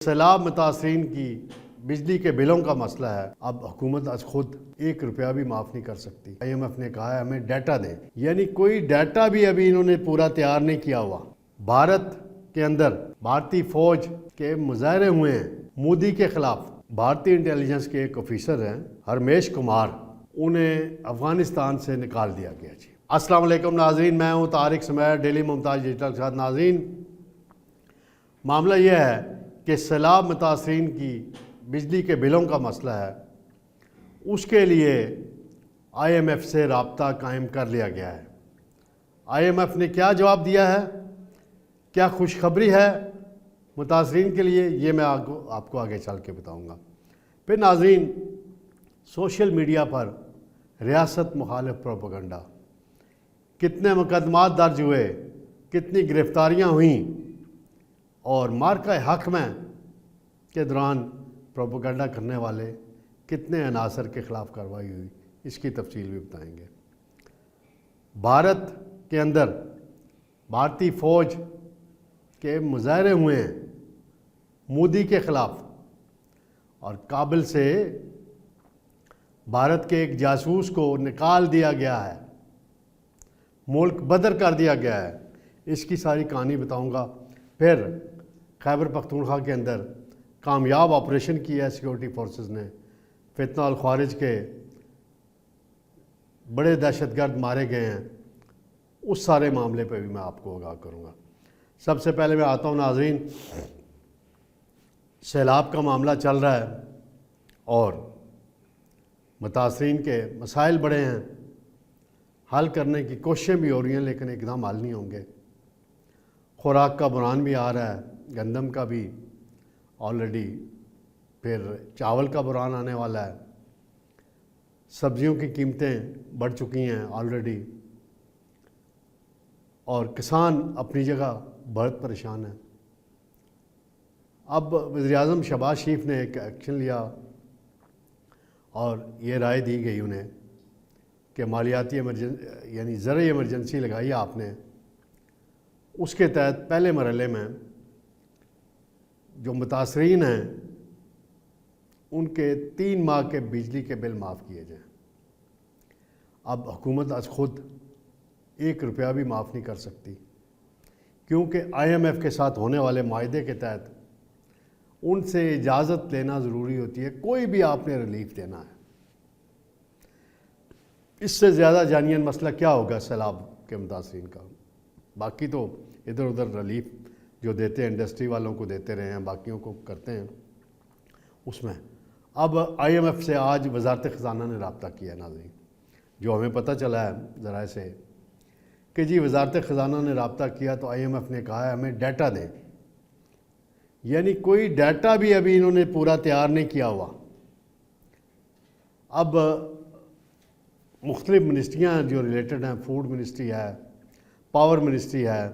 سیلاب متاثرین کی بجلی کے بلوں کا مسئلہ ہے۔ اب حکومت آج خود 1 روپیہ بھی معاف نہیں کر سکتی۔ IMF نے کہا ہے ہمیں ڈیٹا دیں، یعنی کوئی ڈیٹا بھی ابھی انہوں نے پورا تیار نہیں کیا ہوا۔ بھارت کے اندر بھارتی فوج کے مظاہرے ہوئے ہیں مودی کے خلاف۔ بھارتی انٹیلیجنس کے ایک آفیسر ہیں ہرمیش کمار، انہیں افغانستان سے نکال دیا گیا جی۔ السلام علیکم ناظرین، میں ہوں طارق سمیر، ڈیلی ممتاز ڈیجیٹل کے ساتھ۔ ناظرین، معاملہ یہ ہے کہ سیلاب متاثرین کی بجلی کے بلوں کا مسئلہ ہے، اس کے لیے IMF سے رابطہ قائم کر لیا گیا ہے۔ IMF نے کیا جواب دیا ہے، کیا خوشخبری ہے متاثرین کے لیے، یہ میں آپ کو آگے چل کے بتاؤں گا۔ پھر ناظرین، سوشل میڈیا پر ریاست مخالف پروپیگنڈا، کتنے مقدمات درج ہوئے، کتنی گرفتاریاں ہوئیں، اور مارکہ حق میں کے دوران پروپیگنڈا کرنے والے کتنے عناصر کے خلاف کارروائی ہوئی، اس کی تفصیل بھی بتائیں گے۔ بھارت کے اندر بھارتی فوج کے مظاہرے ہوئے ہیں مودی کے خلاف، اور کابل سے بھارت کے ایک جاسوس کو نکال دیا گیا ہے، ملک بدر کر دیا گیا ہے۔ اس کی ساری کہانی بتاؤں گا۔ پھر خیبر پختونخوا کے اندر کامیاب آپریشن کیا ہے سیکورٹی فورسز نے، فتنہ الخوارج کے بڑے دہشت گرد مارے گئے ہیں، اس سارے معاملے پہ بھی میں آپ کو آگاہ کروں گا۔ سب سے پہلے میں آتا ہوں ناظرین، سیلاب کا معاملہ چل رہا ہے اور متاثرین کے مسائل بڑے ہیں، حل کرنے کی کوششیں بھی ہو رہی ہیں لیکن ایک دم حل نہیں ہوں گے۔ خوراک کا بحران بھی آ رہا ہے، گندم کا بھی آلریڈی، پھر چاول کا بحران آنے والا ہے، سبزیوں کی قیمتیں بڑھ چکی ہیں آلریڈی، اور کسان اپنی جگہ بہت پریشان ہیں۔ اب وزیراعظم شہباز شریف نے ایک ایکشن لیا اور یہ رائے دی گئی انہیں کہ مالیاتی یعنی زرعی ایمرجنسی لگائی آپ نے، اس کے تحت پہلے مرحلے میں جو متاثرین ہیں ان کے 3 ماہ کے بجلی کے بل معاف کیے جائیں۔ اب حکومت آج خود 1 روپیہ بھی معاف نہیں کر سکتی، کیونکہ IMF کے ساتھ ہونے والے معاہدے کے تحت ان سے اجازت لینا ضروری ہوتی ہے، کوئی بھی آپ نے ریلیف دینا ہے۔ اس سے زیادہ جانین مسئلہ کیا ہوگا سیلاب کے متاثرین کا؟ باقی تو ادھر ادھر ریلیف جو دیتے ہیں انڈسٹری والوں کو دیتے رہے ہیں، باقیوں کو کرتے ہیں اس میں۔ اب IMF سے آج وزارت خزانہ نے رابطہ کیا ناظرین، جو ہمیں پتہ چلا ہے ذرائع سے کہ جی وزارت خزانہ نے رابطہ کیا تو IMF نے کہا ہے ہمیں ڈیٹا دیں، یعنی کوئی ڈیٹا بھی ابھی انہوں نے پورا تیار نہیں کیا ہوا۔ اب مختلف منسٹریاں جو ریلیٹڈ ہیں، فوڈ منسٹری ہے، پاور منسٹری ہے،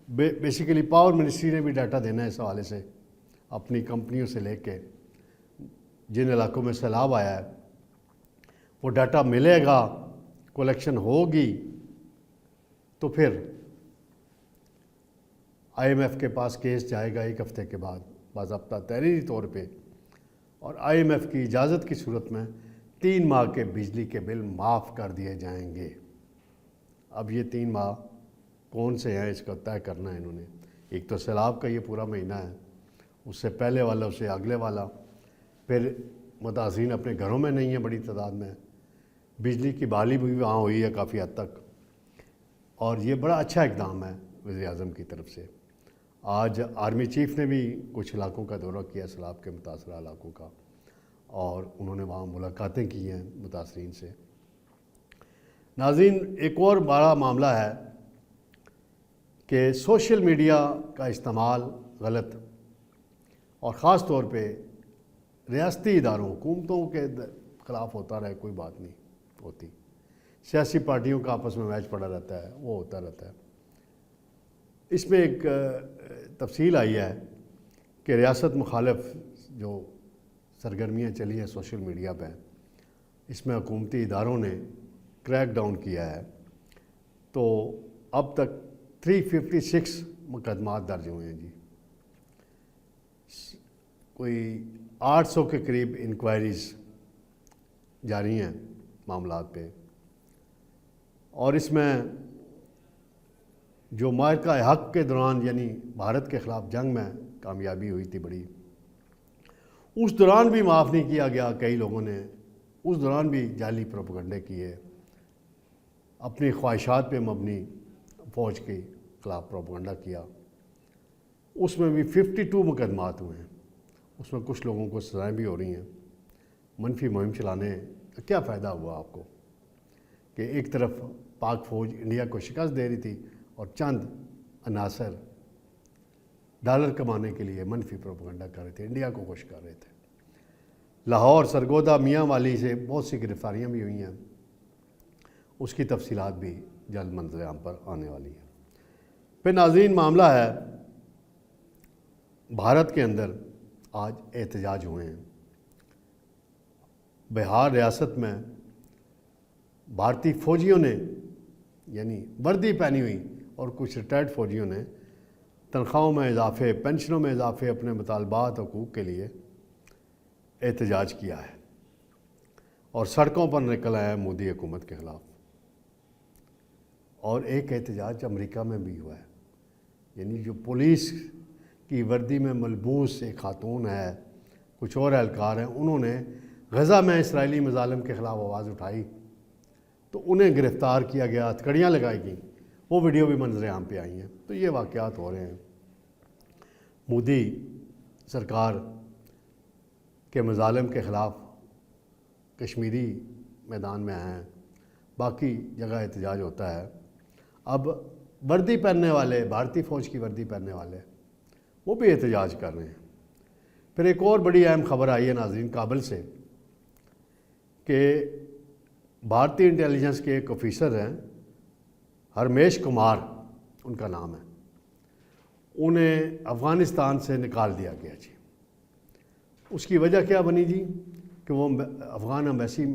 بیسیکلی پاور منسٹری نے بھی ڈیٹا دینا ہے اس حوالے سے، اپنی کمپنیوں سے لے کے جن علاقوں میں سیلاب آیا ہے وہ ڈیٹا ملے گا، کلیکشن ہوگی تو پھر IMF کے پاس کیس جائے گا 1 ہفتے کے بعد باضابطہ تحریری طور پہ، اور IMF کی اجازت کی صورت میں 3 ماہ کے بجلی کے بل معاف کر دیے جائیں گے۔ اب یہ 3 ماہ کون سے ہیں اس کا طے کرنا ہے انہوں نے۔ ایک تو سیلاب کا یہ پورا مہینہ ہے، اس سے پہلے والا، اس سے اگلے والا، پھر متاثرین اپنے گھروں میں نہیں ہیں بڑی تعداد میں، بجلی کی بحالی بھی وہاں ہوئی ہے کافی حد تک، اور یہ بڑا اچھا اقدام ہے وزیراعظم کی طرف سے۔ آج آرمی چیف نے بھی کچھ علاقوں کا دورہ کیا، سیلاب کے متاثرہ علاقوں کا، اور انہوں نے وہاں ملاقاتیں کی ہیں متاثرین سے۔ ناظرین، ایک اور بڑا معاملہ ہے کہ سوشل میڈیا کا استعمال غلط، اور خاص طور پہ ریاستی اداروں، حکومتوں کے خلاف ہوتا رہے، کوئی بات نہیں ہوتی، سیاسی پارٹیوں کا آپس میں میچ پڑا رہتا ہے، وہ ہوتا رہتا ہے۔ اس میں ایک تفصیل آئی ہے کہ ریاست مخالف جو سرگرمیاں چلی ہیں سوشل میڈیا پہ، اس میں حکومتی اداروں نے کریک ڈاؤن کیا ہے، تو اب تک 356 مقدمات درج ہوئے ہیں جی۔ کوئی 800 کے قریب انکوائریز جاری ہیں معاملات پہ، اور اس میں جو معرکہ حق کے دوران یعنی بھارت کے خلاف جنگ میں کامیابی ہوئی تھی بڑی، اس دوران بھی معاف نہیں کیا گیا کئی لوگوں نے، اس دوران بھی جعلی پروپیگنڈے کیے، اپنی خواہشات پہ مبنی فوج کے خلاف پروپیگنڈا کیا، اس میں بھی 52 مقدمات ہوئے ہیں، اس میں کچھ لوگوں کو سزائیں بھی ہو رہی ہیں۔ منفی مہم چلانے کا کیا فائدہ ہوا آپ کو کہ ایک طرف پاک فوج انڈیا کو شکست دے رہی تھی اور چند عناصر ڈالر کمانے کے لیے منفی پروپیگنڈا کر رہے تھے، انڈیا کو خوش کر رہے تھے۔ لاہور سرگودا میاں والی سے بہت سی گرفتاریاں بھی ہوئی ہیں، اس کی تفصیلات بھی جلد منظر عام پر آنے والی ہیں۔ پھر ناظرین معاملہ ہے بھارت کے اندر آج احتجاج ہوئے ہیں۔ بہار ریاست میں بھارتی فوجیوں نے یعنی وردی پہنی ہوئی اور کچھ ریٹائرڈ فوجیوں نے تنخواہوں میں اضافے، پینشنوں میں اضافے، اپنے مطالبات حقوق کے لیے احتجاج کیا ہے اور سڑکوں پر نکل آئے ہیں مودی حکومت کے خلاف۔ اور ایک احتجاج امریکہ میں بھی ہوا ہے، یعنی جو پولیس کی وردی میں ملبوس ایک خاتون ہے، کچھ اور اہلکار ہیں، انہوں نے غزہ میں اسرائیلی مظالم کے خلاف آواز اٹھائی تو انہیں گرفتار کیا گیا، ہتھکڑیاں لگائی گئیں، وہ ویڈیو بھی منظر عام پہ آئی ہیں۔ تو یہ واقعات ہو رہے ہیں۔ مودی سرکار کے مظالم کے خلاف کشمیری میدان میں ہیں، باقی جگہ احتجاج ہوتا ہے۔ اب وردی پہننے والے، بھارتی فوج کی وردی پہننے والے، وہ بھی احتجاج کر رہے ہیں۔ پھر ایک اور بڑی اہم خبر آئی ہے ناظرین کابل سے کہ بھارتی انٹیلیجنس کے ایک آفیسر ہیں، ہرمیش کمار ان کا نام ہے، انہیں افغانستان سے نکال دیا گیا جی۔ اس کی وجہ کیا بنی جی کہ وہ افغان امبیسی،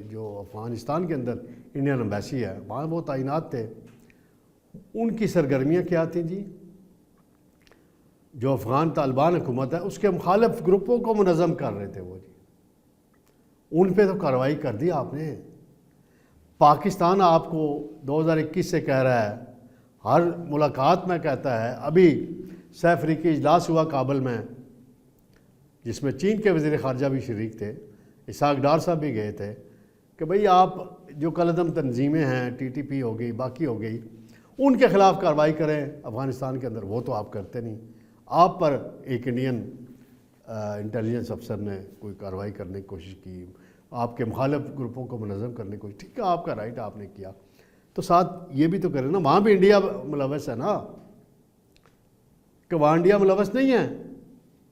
جو افغانستان کے اندر انڈین امبیسی ہے، وہاں وہ تعینات تھے، ان کی سرگرمیاں کیا تھیں جی؟ جو افغان طالبان حکومت ہے اس کے مخالف گروپوں کو منظم کر رہے تھے وہ جی۔ ان پہ تو کارروائی کر دی آپ نے۔ پاکستان آپ کو 2021 سے کہہ رہا ہے، ہر ملاقات میں کہتا ہے، ابھی سہ فریقی اجلاس ہوا کابل میں جس میں چین کے وزیر خارجہ بھی شریک تھے، اسحاق ڈار صاحب بھی گئے تھے، کہ بھئی آپ جو کالعدم تنظیمیں ہیں، ٹی ٹی پی ہو گئی، باقی ہو گئی، ان کے خلاف کارروائی کریں افغانستان کے اندر۔ وہ تو آپ کرتے نہیں، آپ پر ایک انڈین انٹیلیجنس افسر نے کوئی کارروائی کرنے کی کوشش کی، آپ کے مخالف گروپوں کو منظم کرنے کی کوشش، ٹھیک ہے آپ کا رائٹ آپ نے کیا، تو ساتھ یہ بھی تو کریں نا، وہاں بھی انڈیا ملوث ہے نا، کہ وہاں انڈیا ملوث نہیں ہے۔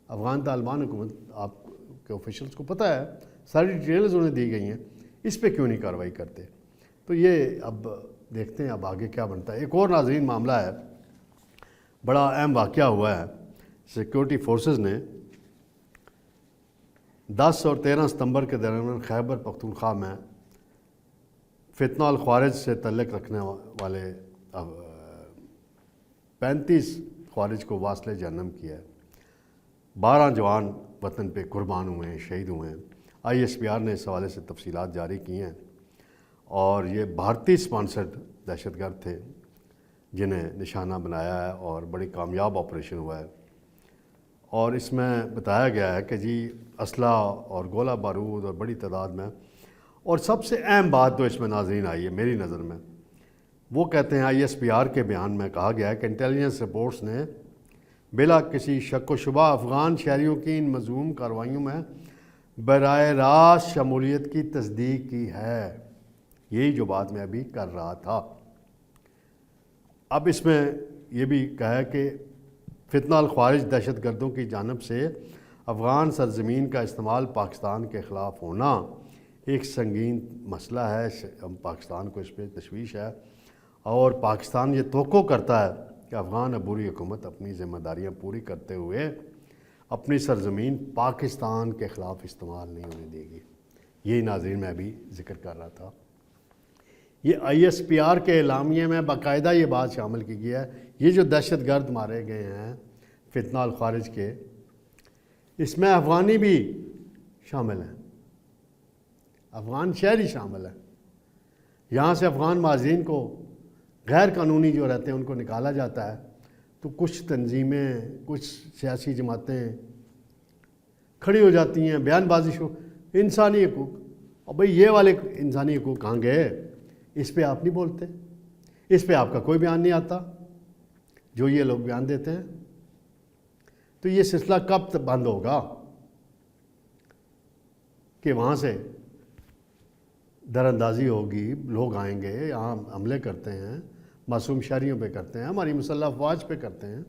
افغان طالبان حکومت آپ کے آفیشلس کو پتہ ہے، ساری ڈیٹیلز انہیں دی گئی ہیں، اس پہ کیوں نہیں کارروائی کرتے؟ تو یہ اب دیکھتے ہیں اب آگے کیا بنتا ہے۔ ایک اور ناظرین معاملہ ہے، بڑا اہم واقعہ ہوا ہے۔ سیکیورٹی فورسز نے 10 اور 13 ستمبر کے درمیان خیبر پختونخوا میں فتنہ الخوارج سے تعلق رکھنے والے 35 خوارج کو واصل جہنم کیا ہے۔ 12 جوان وطن پہ قربان ہوئے ہیں، شہید ہوئے ہیں۔ آئی ایس پی آر نے اس حوالے سے تفصیلات جاری کی ہیں، اور یہ بھارتی سپانسرڈ دہشت گرد تھے جنہیں نشانہ بنایا ہے، اور بڑی کامیاب آپریشن ہوا ہے۔ اور اس میں بتایا گیا ہے کہ جی اسلحہ اور گولہ بارود اور بڑی تعداد میں، اور سب سے اہم بات تو اس میں ناظرین آئی ہے میری نظر میں، وہ کہتے ہیں آئی ایس پی آر کے بیان میں کہا گیا ہے کہ انٹیلیجنس رپورٹس نے بلا کسی شک و شبہ افغان شہریوں کی ان مذموم کارروائیوں میں براہ راست شمولیت کی تصدیق کی ہے۔ یہی جو بات میں ابھی کر رہا تھا۔ اب اس میں یہ بھی کہا ہے کہ فتنہ الخوارج دہشت گردوں کی جانب سے افغان سرزمین کا استعمال پاکستان کے خلاف ہونا ایک سنگین مسئلہ ہے، پاکستان کو اس پہ تشویش ہے، اور پاکستان یہ توقع کرتا ہے کہ افغان عبوری حکومت اپنی ذمہ داریاں پوری کرتے ہوئے اپنی سرزمین پاکستان کے خلاف استعمال نہیں ہونے دے گی۔ یہی ناظرین میں ابھی ذکر کر رہا تھا۔ یہ آئی ایس پی آر کے اعلامیے میں باقاعدہ یہ بات شامل کی گئی ہے، یہ جو دہشت گرد مارے گئے ہیں فتنہ الخوارج کے، اس میں افغانی بھی شامل ہیں، افغان شہری شامل ہیں۔ یہاں سے افغان مہاجرین کو غیر قانونی جو رہتے ہیں ان کو نکالا جاتا ہے، تو کچھ تنظیمیں، کچھ سیاسی جماعتیں کھڑی ہو جاتی ہیں، بیان بازی انسانی حقوق، اور بھئی یہ والے انسانی حقوق کہاں گئے؟ اس پہ آپ نہیں بولتے، اس پہ آپ کا کوئی بیان نہیں آتا جو یہ لوگ بیان دیتے ہیں۔ تو یہ سلسلہ کب تک بند ہوگا کہ وہاں سے در اندازی ہوگی، لوگ آئیں گے، یہاں حملے کرتے ہیں، معصوم شہریوں پہ کرتے ہیں، ہماری مسلح افواج پہ کرتے ہیں۔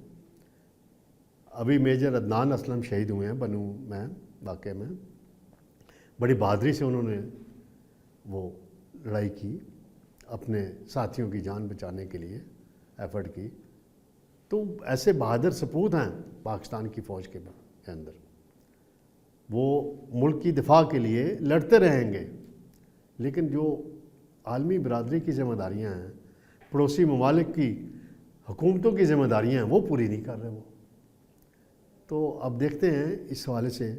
ابھی میجر عدنان اسلم شہید ہوئے ہیں بنو میں واقعے میں، بڑی بہادری سے انہوں نے وہ لڑائی کی، اپنے ساتھیوں کی جان بچانے کے لیے ایفرٹ کی۔ تو ایسے بہادر سپوت ہیں پاکستان کی فوج کے اندر، وہ ملک کی دفاع کے لیے لڑتے رہیں گے، لیکن جو عالمی برادری کی ذمہ داریاں ہیں، پڑوسی ممالک کی حکومتوں کی ذمہ داریاں ہیں، وہ پوری نہیں کر رہے وہ۔ تو اب دیکھتے ہیں اس حوالے سے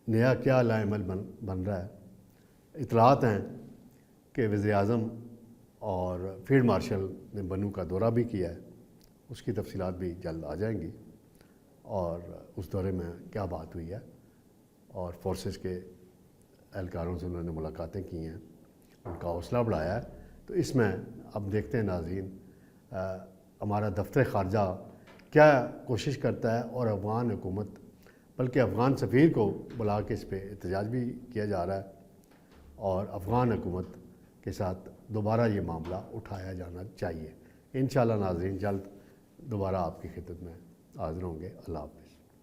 نیا کیا لائے عمل بن رہا ہے۔ اطلاعات ہیں کہ وزیر اعظم اور فیلڈ مارشل نے بنو کا دورہ بھی کیا ہے، اس کی تفصیلات بھی جلد آ جائیں گی، اور اس دورے میں کیا بات ہوئی ہے، اور فورسز کے اہلکاروں سے انہوں نے ملاقاتیں کی ہیں، ان کا حوصلہ بڑھایا ہے۔ تو اس میں اب دیکھتے ہیں ناظرین ہمارا دفتر خارجہ کیا کوشش کرتا ہے، اور افغان حکومت، بلکہ افغان سفیر کو بلا کے اس پہ احتجاج بھی کیا جا رہا ہے، اور افغان حکومت کے ساتھ دوبارہ یہ معاملہ اٹھایا جانا چاہیے۔ انشاءاللہ ناظرین جلد دوبارہ آپ کی خدمت میں حاضر ہوں گے۔ اللہ حافظ۔